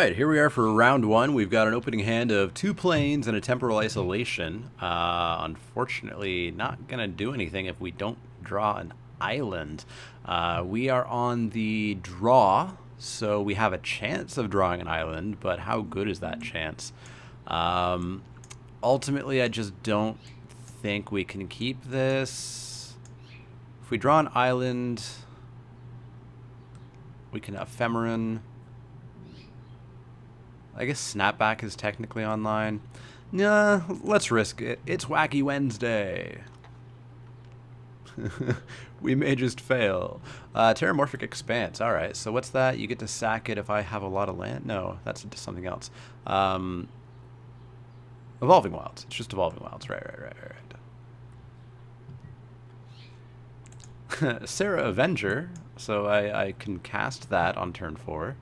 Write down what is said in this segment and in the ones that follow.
Alright, here we are for round one. We've got an opening hand of 2 planes and a temporal isolation. Unfortunately, not going to do anything if we don't draw an island. We are on the draw, so we have a chance of drawing an island, but how good is that chance? Ultimately, I just don't think we can keep this. If we draw an island, we can ephemeron. I guess Snapback is technically online. Nah, let's risk it. It's Wacky Wednesday. We may just fail. Terramorphic Expanse. Alright, so what's that? You get to sack it if I have a lot of land? No, that's just something else. Evolving Wilds. It's just Evolving Wilds. Right. Sarah Avenger. So I can cast that on turn 4.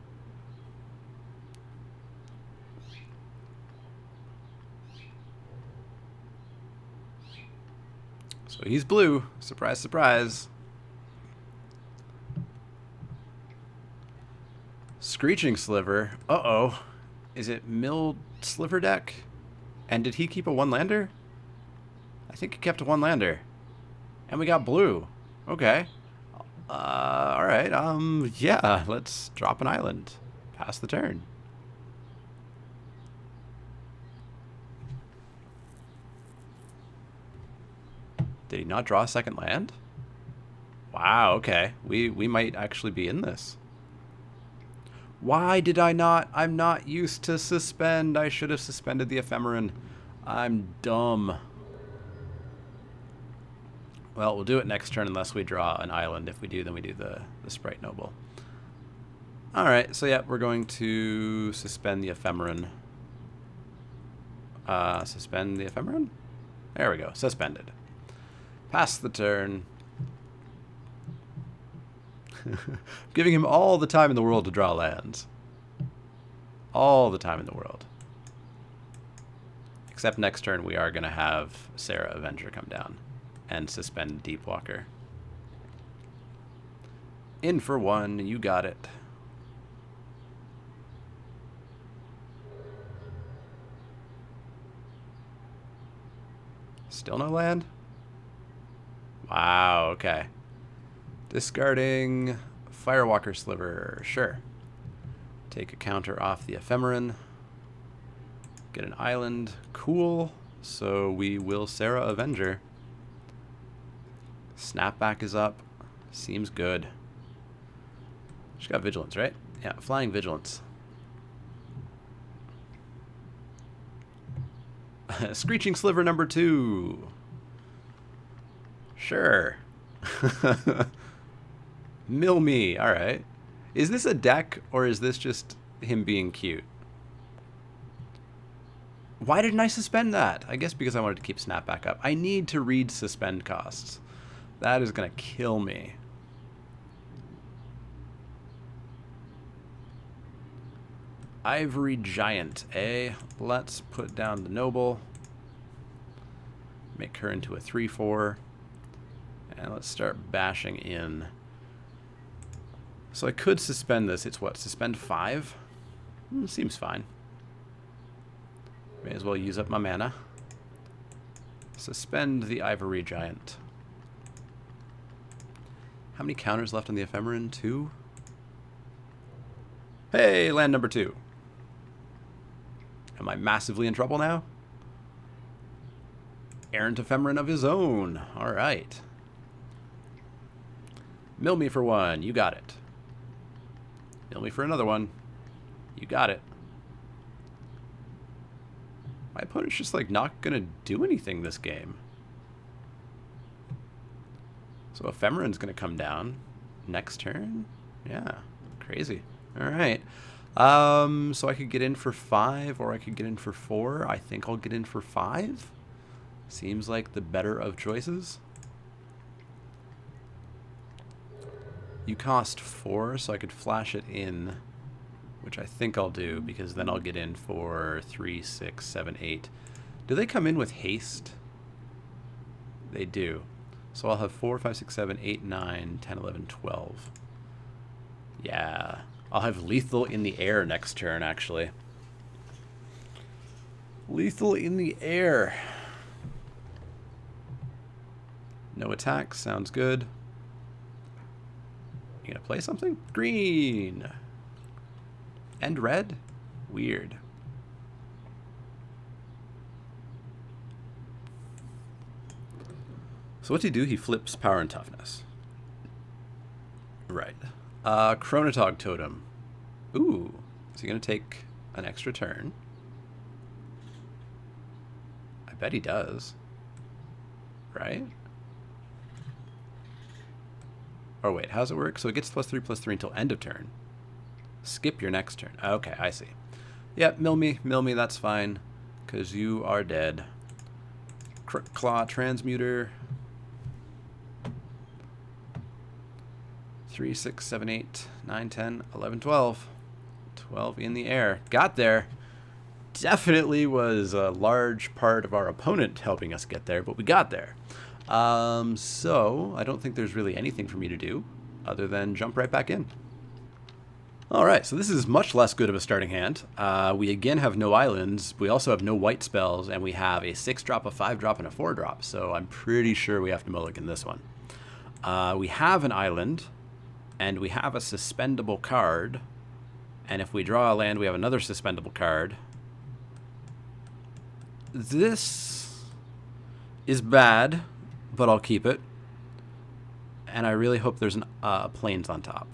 So he's blue. Surprise, surprise. Screeching Sliver. Uh-oh. Is it Milled Sliver deck? And did he keep a 1-lander? I think he kept a 1-lander. And we got blue. Okay. Alright. Yeah, let's drop an island. Pass the turn. Did he not draw a second land? Wow, okay. We might actually be in this. Why did I not? I'm not used to suspend. I should have suspended the ephemeron. I'm dumb. Well, we'll do it next turn unless we draw an island. If we do, then we do the Sprite Noble. Alright, so yeah, we're going to suspend the ephemeron. Suspend the ephemeron? There we go, suspended. Pass the turn. Giving him all the time in the world to draw lands. All the time in the world. Except next turn we are going to have Sarah Avenger come down and suspend Deepwalker. In for 1, you got it. Still no land? Wow, okay. Discarding Firewalker Sliver, sure. Take a counter off the ephemeron. Get an island, cool. So we will Sarah Avenger. Snapback is up, seems good. She's got Vigilance, right? Yeah, Flying Vigilance. Screeching Sliver number 2. Sure. Mill me. Alright. Is this a deck, or is this just him being cute? Why didn't I suspend that? I guess because I wanted to keep Snapback up. I need to read suspend costs. That is going to kill me. Ivory Giant, eh? Let's put down the Noble. Make her into a 3/4. And let's start bashing in. So I could suspend this. It's what? Suspend 5? Seems fine. May as well use up my mana. Suspend the Ivory Giant. How many counters left on the ephemeron? 2? Hey, land number 2. Am I massively in trouble now? Errant ephemeron of his own. Alright. Mill me for 1. You got it. Mill me for another 1. You got it. My opponent's just like not gonna do anything this game. So ephemeron's gonna come down next turn. Yeah, crazy. All right. So I could get in for 5, or I could get in for 4. I think I'll get in for 5. Seems like the better of choices. You cost 4, so I could flash it in, which I think I'll do, because then I'll get in for 3, 6, 7, 8. Do they come in with haste? They do. So I'll have 4, 5, 6, 7, 8, 9, 10, 11, 12. Yeah. I'll have lethal in the air next turn, actually. Lethal in the air. No attacks, sounds good. You gonna play something? Green. And red? Weird. So what's he do? He flips power and toughness. Right. Chronotog Totem. Ooh. Is he gonna take an extra turn? I bet he does. Right? Or wait, how's it work? So it gets +3/+3 until end of turn. Skip your next turn. Okay, I see. Yep, mill me, that's fine. Because you are dead. Claw Transmuter. 3, 6, 7, 8, 9, 10, 11, 12. 12 in the air. Got there. Definitely was a large part of our opponent helping us get there, but we got there. So I don't think there's really anything for me to do other than jump right back in. All right, so this is much less good of a starting hand. We again have no islands. We also have no white spells, and we have a 6-drop, a 5-drop, and a 4-drop. So I'm pretty sure we have to mulligan this one. We have an island, and we have a suspendable card. And if we draw a land, we have another suspendable card. This is bad, but I'll keep it. And I really hope there's a plains on top.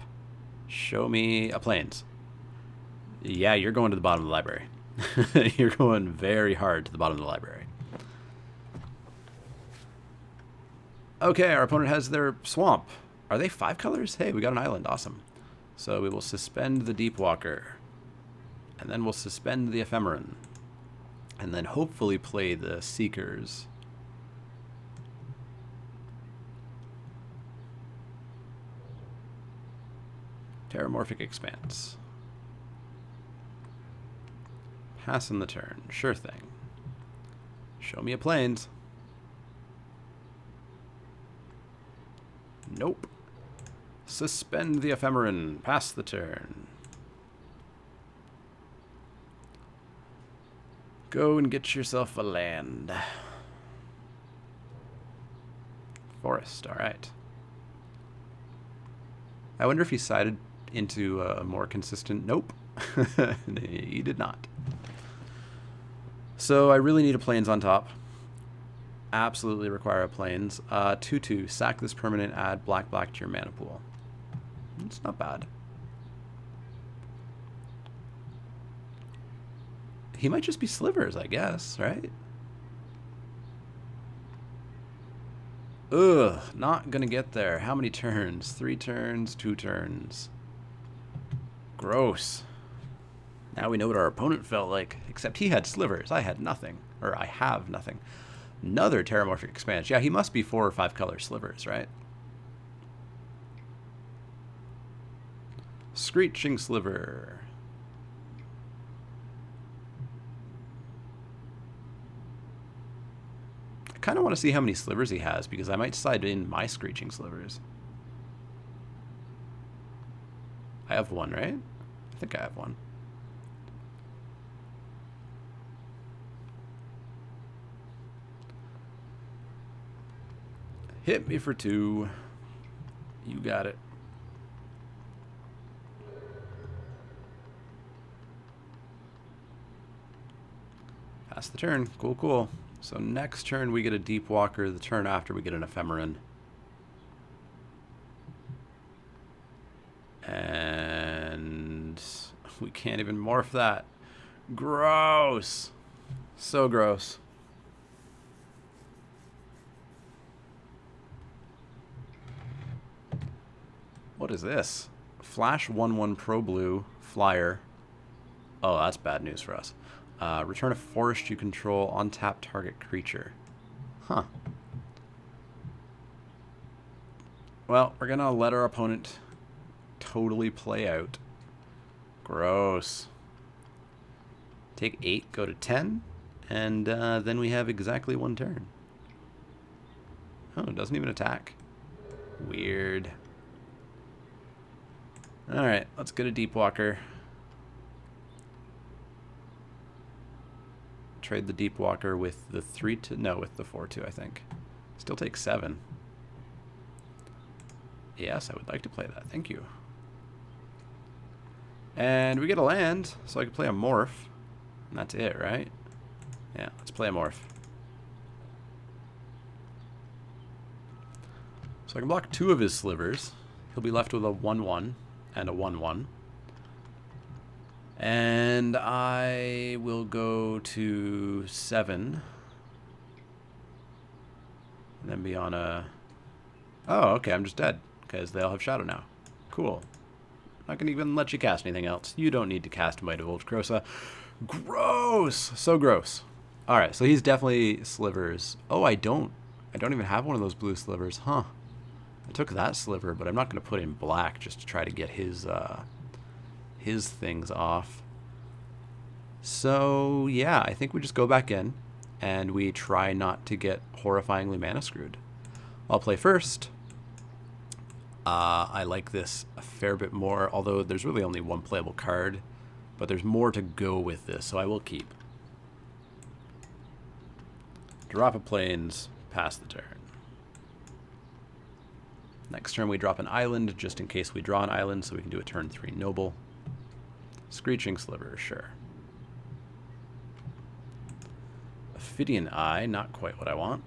Show me a plains. Yeah, you're going to the bottom of the library. You're going very hard to the bottom of the library. Okay, our opponent has their swamp. Are they 5 colors? Hey, we got an island. Awesome. So we will suspend the Deepwalker. And then we'll suspend the Ephemeron. And then hopefully play the Seekers. Terramorphic Expanse. Pass on the turn. Sure thing. Show me a plains. Nope. Suspend the Ephemeron. Pass the turn. Go and get yourself a land. Forest, alright. I wonder if he sided into a more consistent... Nope. He did not. So I really need a plains on top. Absolutely require a plains. 2/2. Sack this permanent, add black to your mana pool. It's not bad. He might just be slivers, I guess, right? Ugh, not gonna get there. How many turns? 3 turns, 2 turns. Gross. Now we know what our opponent felt like, except he had slivers. I had nothing. Or I have nothing. Another Terramorphic Expanse. Yeah, he must be 4 or 5 color slivers, right? Screeching Sliver. I kind of want to see how many slivers he has, because I might side in my Screeching Slivers. I have 1, right? I think I have 1. Hit me for 2. You got it. Pass the turn. Cool, cool. So next turn we get a Deepwalker. The turn after we get an Ephemeron. And we can't even morph that. Gross. So gross. What is this? Flash 1/1 Pro Blue Flyer. Oh, that's bad news for us. Return a forest you control on tap target creature. Huh. Well, we're gonna let our opponent totally play out. Gross. Take 8, go to 10, and then we have exactly 1 turn. Oh, it doesn't even attack. Weird. Alright, let's get a deep walker. Trade the deep walker with the 3-2. No, with the 4-2, I think. Still takes 7. Yes, I would like to play that. Thank you. And we get a land, so I can play a morph. And that's it, right? Yeah, let's play a morph. So I can block 2 of his slivers. He'll be left with a 1-1 and a 1-1. And I will go to 7. And then be on a... Oh, okay, I'm just dead. Because they all have shadow now. Cool. Not going to even let you cast anything else. You don't need to cast Might of Old Crosa. Gross! So gross. Alright, so he's definitely slivers. Oh, I don't even have one of those blue slivers. Huh. I took that sliver, but I'm not going to put in black just to try to get his things off. So, yeah, I think we just go back in, and we try not to get horrifyingly mana screwed. I'll play first. I like this a fair bit more, although there's really only one playable card, but there's more to go with this, so I will keep. Drop a plains, pass the turn. Next turn we drop an island, just in case we draw an island, so we can do a turn 3 noble. Screeching Sliver, sure. Ophidian Eye, not quite what I want.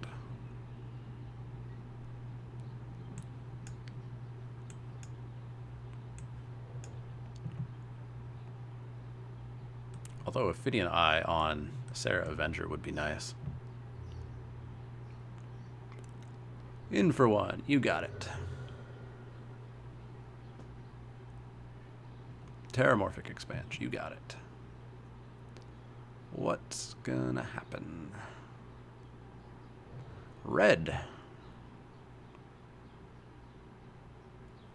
Although Ophidian Eye on Sarah Avenger would be nice. In for 1, you got it. Terramorphic Expansion, you got it. What's gonna happen? Red.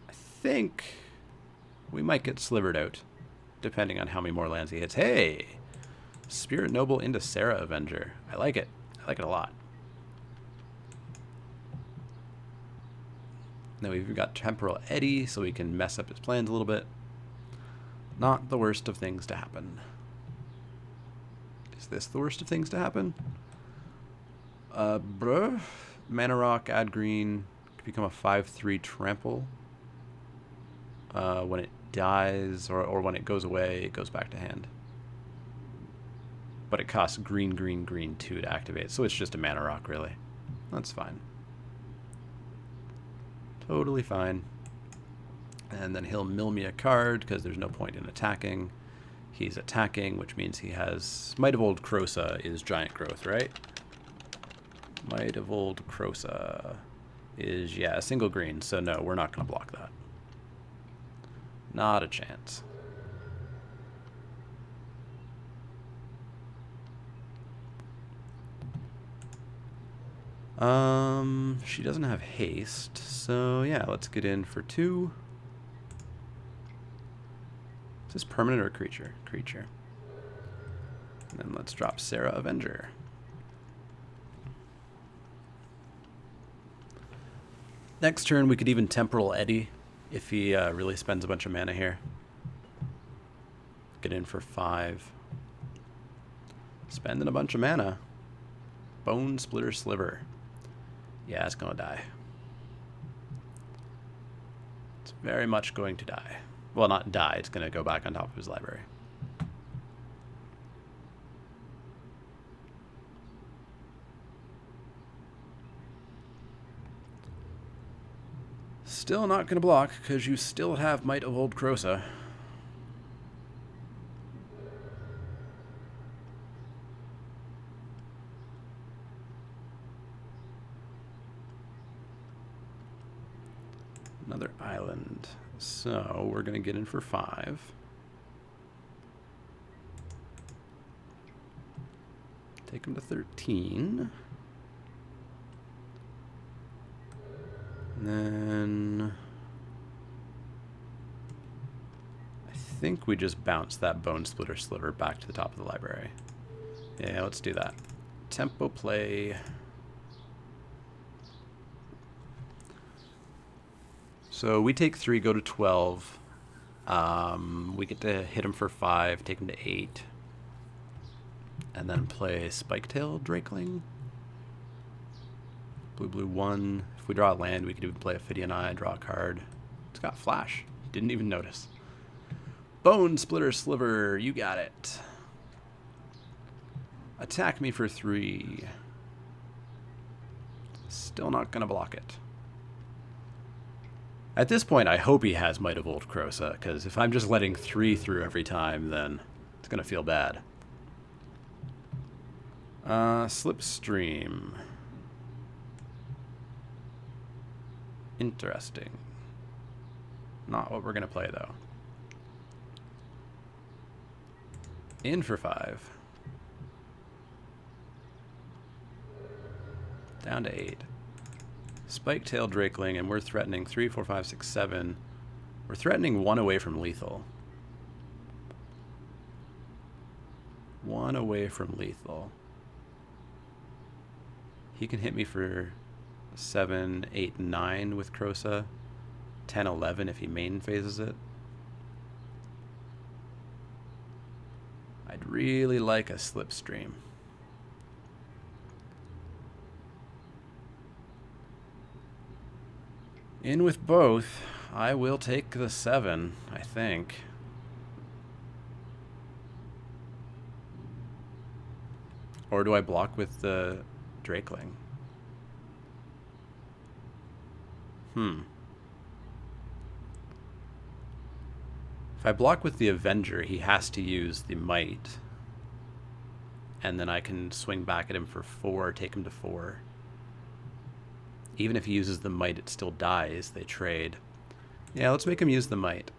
I think we might get slivered out, depending on how many more lands he hits. Hey! Spirit Noble into Sarah Avenger. I like it. I like it a lot. Now we've got Temporal Eddy, so we can mess up his plans a little bit. Not the worst of things to happen. Is this the worst of things to happen? Bruh. Mana Rock, add green, become a 5/3 trample. When it dies, or when it goes away, it goes back to hand. But it costs green, green, green 2 to activate, so it's just a Mana Rock, really. That's fine. Totally fine. And then he'll mill me a card, because there's no point in attacking. He's attacking, which means he has... Might of Old Crosa is Giant Growth, right? Might of Old Crosa is, yeah, a single green, so no, we're not going to block that. Not a chance. She doesn't have haste, so yeah, let's get in for 2. Is this permanent or creature? Creature. And then let's drop Sarah Avenger. Next turn we could even Temporal Eddy if he really spends a bunch of mana here. Get in for 5. Spending a bunch of mana. Bone Splitter Sliver. Yeah, it's gonna die. It's very much going to die. Well, not die, it's gonna go back on top of his library. Still not gonna block, because you still have Might of Old Crosa. Another island. So we're going to get in for 5. Take him to 13. And then I think we just bounce that Bone Splitter Sliver back to the top of the library. Yeah, let's do that. Tempo play. So we take 3, go to 12. We get to hit him for 5, take him to 8, and then play Spiketail Drakeling. Blue 1. If we draw a land, we could even play Ophidian Eye, draw a card. It's got Flash. Didn't even notice. Bone Splitter Sliver, you got it. Attack me for 3. Still not going to block it. At this point, I hope he has Might of Old Krosa, because if I'm just letting 3 through every time, then it's going to feel bad. Slipstream. Interesting. Not what we're going to play, though. In for 5. Down to 8. Spiketail Drakeling, and we're threatening 3, 4, 5, 6, 7. We're threatening 1 away from lethal. 1 away from lethal. He can hit me for 7, 8, 9 with Krosa. 10, 11 if he main phases it. I'd really like a Slipstream. In with both, I will take the 7, I think. Or do I block with the Drakeling? If I block with the Avenger, he has to use the Might. And then I can swing back at him for 4, take him to 4. Even if he uses the Might, it still dies. They trade. Yeah, let's make him use the Might.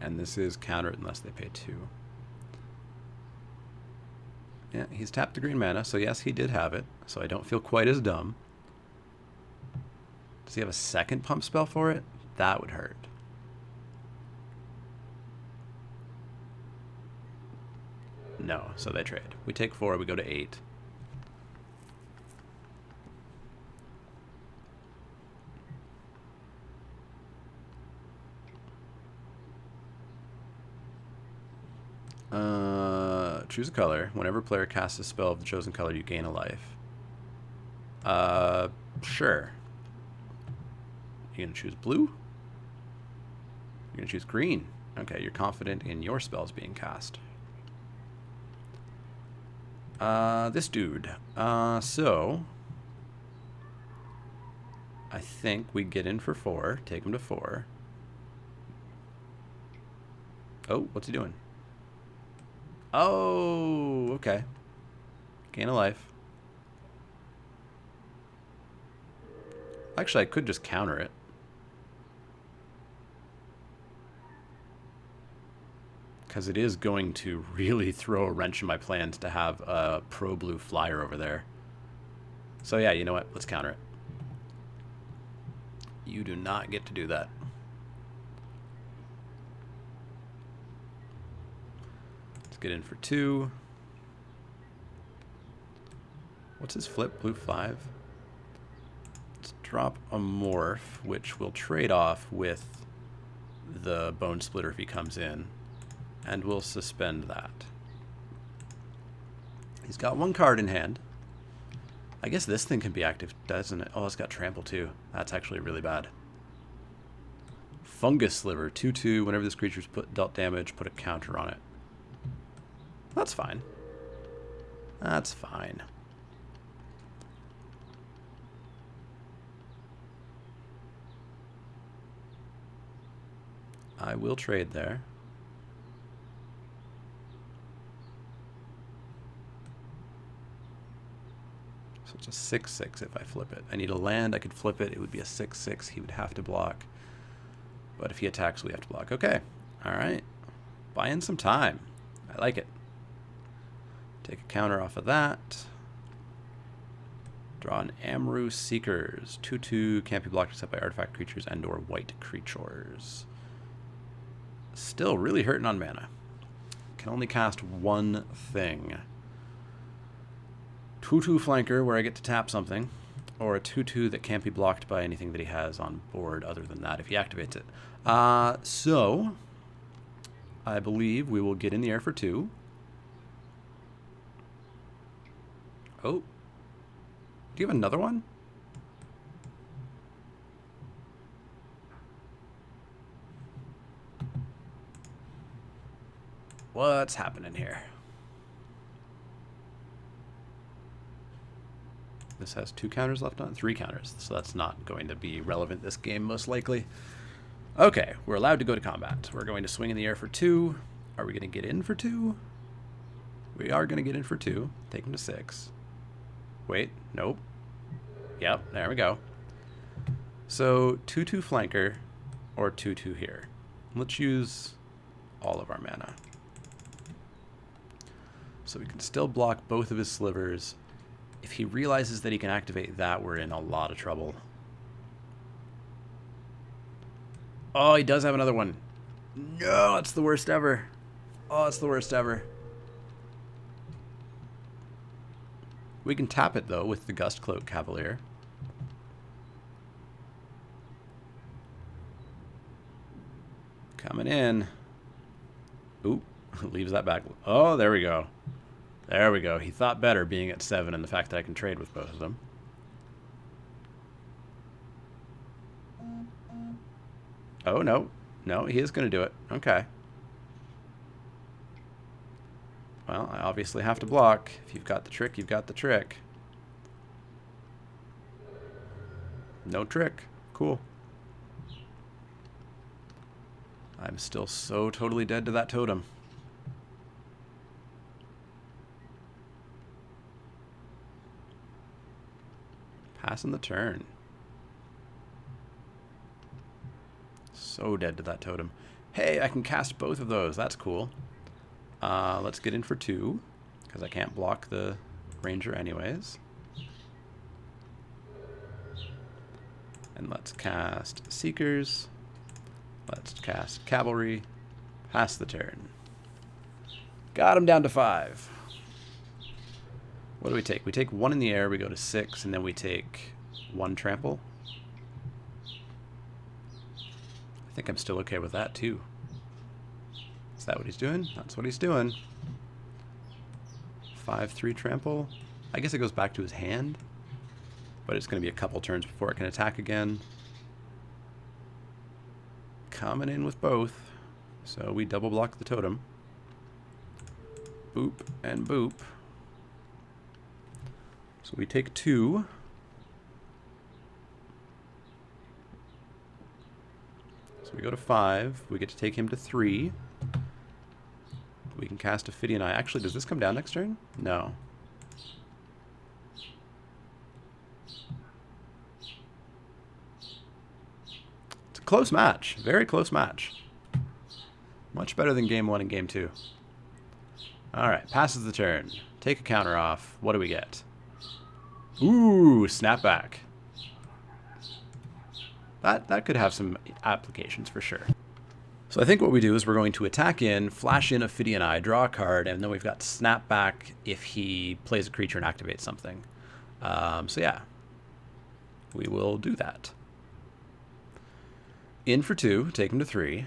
And this is countered unless they pay 2. Yeah, he's tapped the green mana, so yes, he did have it. So I don't feel quite as dumb. Does he have a second pump spell for it? That would hurt. No, so they trade. We take 4, we go to 8. Choose a color. Whenever a player casts a spell of the chosen color, you gain a life. Sure. You're going to choose blue? You're going to choose green. Okay, you're confident in your spells being cast. This dude. So I think we get in for 4. Take him to 4. Oh, what's he doing? Oh, okay. Gain a life. Actually, I could just counter it. Because it is going to really throw a wrench in my plans to have a pro-blue flyer over there. So yeah, you know what? Let's counter it. You do not get to do that. Let's get in for 2. What's his flip? Blue 5. Let's drop a morph, which will trade off with the Bone Splitter if he comes in. And we'll suspend that. He's got 1 card in hand. I guess this thing can be active, doesn't it? Oh, it's got trample too. That's actually really bad. Fungus Sliver, 2/2. Whenever this creature's dealt damage, put a counter on it. That's fine. That's fine. I will trade there. So it's a 6/6 if I flip it. I need a land, I could flip it, it would be a 6/6, he would have to block. But if he attacks, we have to block. Okay, alright. Buy in some time. I like it. Take a counter off of that. Draw an Amru Seekers. 2/2, can't be blocked except by artifact creatures and or white creatures. Still really hurting on mana. Can only cast 1 thing. 2/2 flanker where I get to tap something, or a 2/2 that can't be blocked by anything that he has on board other than that if he activates it. So I believe we will get in the air for 2. Oh. Do you have another one? What's happening here? This has 2 counters left on 3 counters, so that's not going to be relevant this game, most likely. Okay, we're allowed to go to combat. We're going to swing in the air for 2. Are we going to get in for 2? We are going to get in for 2. Take him to 6. Wait, nope. Yep, there we go. So 2/2 flanker or 2/2 here. Let's use all of our mana. So we can still block both of his slivers. If he realizes that he can activate that, we're in a lot of trouble. Oh, he does have another one. No, it's the worst ever. Oh, it's the worst ever. We can tap it, though, with the Gust Cloak Cavalier. Coming in. Oop, leaves that back. Oh, there we go. There we go. He thought better being at 7 and the fact that I can trade with both of them. Oh, no. No, he is going to do it. Okay. Well, I obviously have to block. If you've got the trick, you've got the trick. No trick. Cool. I'm still so totally dead to that totem. Passing the turn. So dead to that totem. Hey, I can cast both of those. That's cool. Let's get in for 2, because I can't block the ranger anyways. And let's cast Seekers. Let's cast Cavalry. Pass the turn. Got him down to 5. What do we take? We take 1 in the air, we go to 6, and then we take 1 trample. I think I'm still okay with that, too. Is that what he's doing? That's what he's doing. 5/3 trample. I guess it goes back to his hand, but it's going to be a couple turns before it can attack again. Coming in with both. So we double block the totem. Boop and boop. So we take 2. So we go to 5. We get to take him to 3. We can cast Ophidian Eye. Actually, does this come down next turn? No. It's a close match. Very close match. Much better than game 1 and game 2. Alright, passes the turn. Take a counter off. What do we get? Ooh, snapback. That could have some applications for sure. So I think what we do is we're going to attack in, flash in Ophidian Eye, draw a card, and then we've got snapback if he plays a creature and activates something. So yeah, we will do that. In for 2, take him to 3.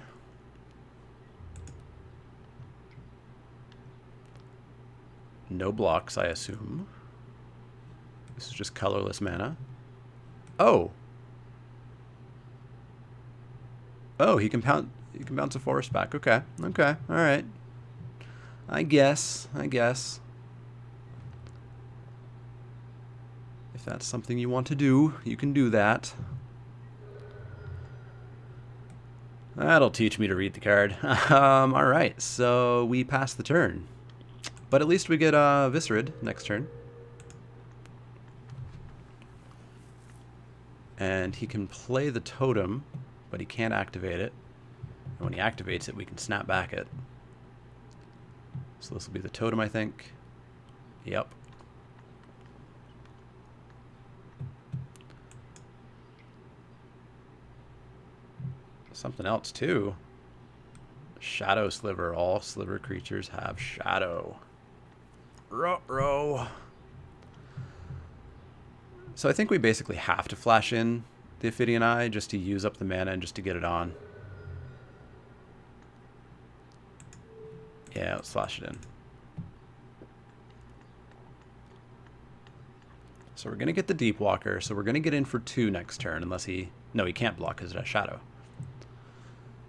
No blocks, I assume. This is just colorless mana. Oh. Oh, he can bounce a forest back. Okay. Okay. All right. I guess. If that's something you want to do, you can do that. That'll teach me to read the card. All right. So we pass the turn. But at least we get Viscerid next turn. And he can play the totem, but he can't activate it. And when he activates it, we can snap back it. So this will be the totem, I think. Yep. Something else, too. Shadow Sliver. All sliver creatures have shadow. Ruh-roh. So I think we basically have to flash in the Ophidian Eye just to use up the mana and just to get it on. Yeah, let's flash it in. So we're going to get the Deep Walker, so we're going to get in for 2 next turn, unless he... No, he can't block because it has Shadow.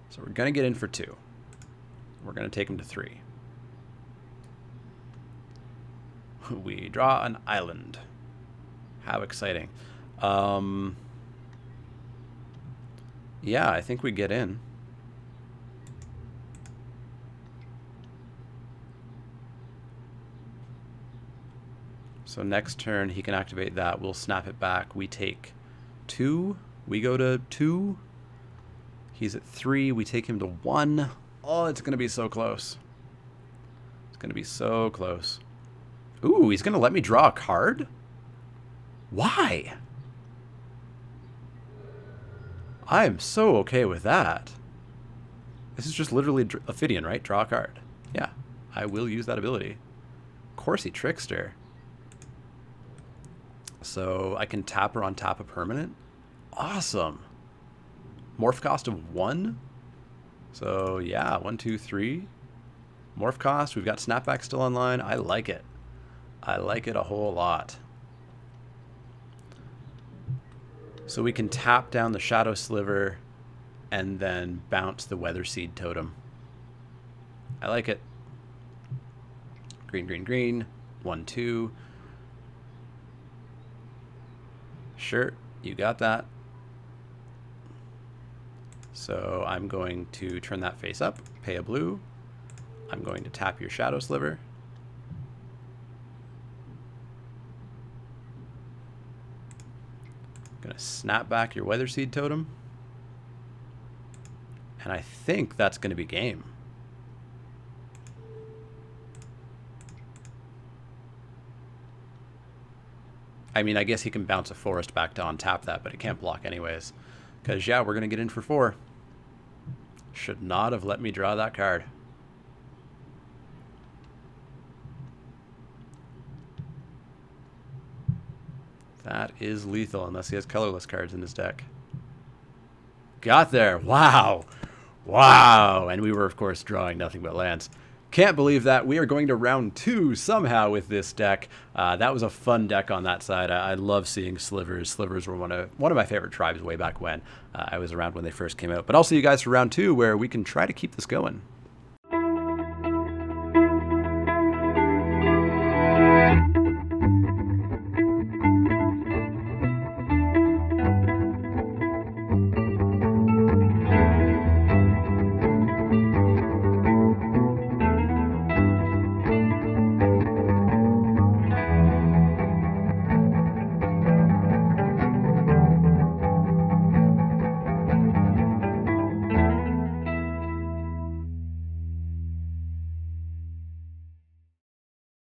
So we're going to get in for 2. We're going to take him to 3. We draw an island. How exciting. Yeah, I think we get in. So next turn, he can activate that. We'll snap it back. We take 2. We go to 2. He's at 3. We take him to 1. Oh, it's going to be so close. It's going to be so close. Ooh, he's going to let me draw a card? Why? I am so okay with that. This is just literally Ophidian, right? Draw a card. Yeah, I will use that ability. Of course he Trickster. So I can tap her on top of permanent. Awesome. Morph cost of 1. So yeah, 1, 2, 3. Morph cost. We've got Snapback still online. I like it. I like it a whole lot. So we can tap down the Shadow Sliver and then bounce the Weather Seed Totem. I like it. Green, green, green. 1, 2. Sure, you got that. So I'm going to turn that face up, pay a blue. I'm going to tap your Shadow Sliver. Gonna snap back your Weather Seed Totem. And I think that's gonna be game. I mean, I guess he can bounce a forest back to untap that, but it can't block anyways. Because, yeah, we're going to get in for 4. Should not have let me draw that card. That is lethal, unless he has colorless cards in his deck. Got there. Wow. Wow. And we were, of course, drawing nothing but lands. Can't believe that. We are going to round 2 somehow with this deck. That was a fun deck on that side. I love seeing Slivers. Slivers were one of my favorite tribes way back when. I was around when they first came out. But I'll see you guys for round 2, where we can try to keep this going.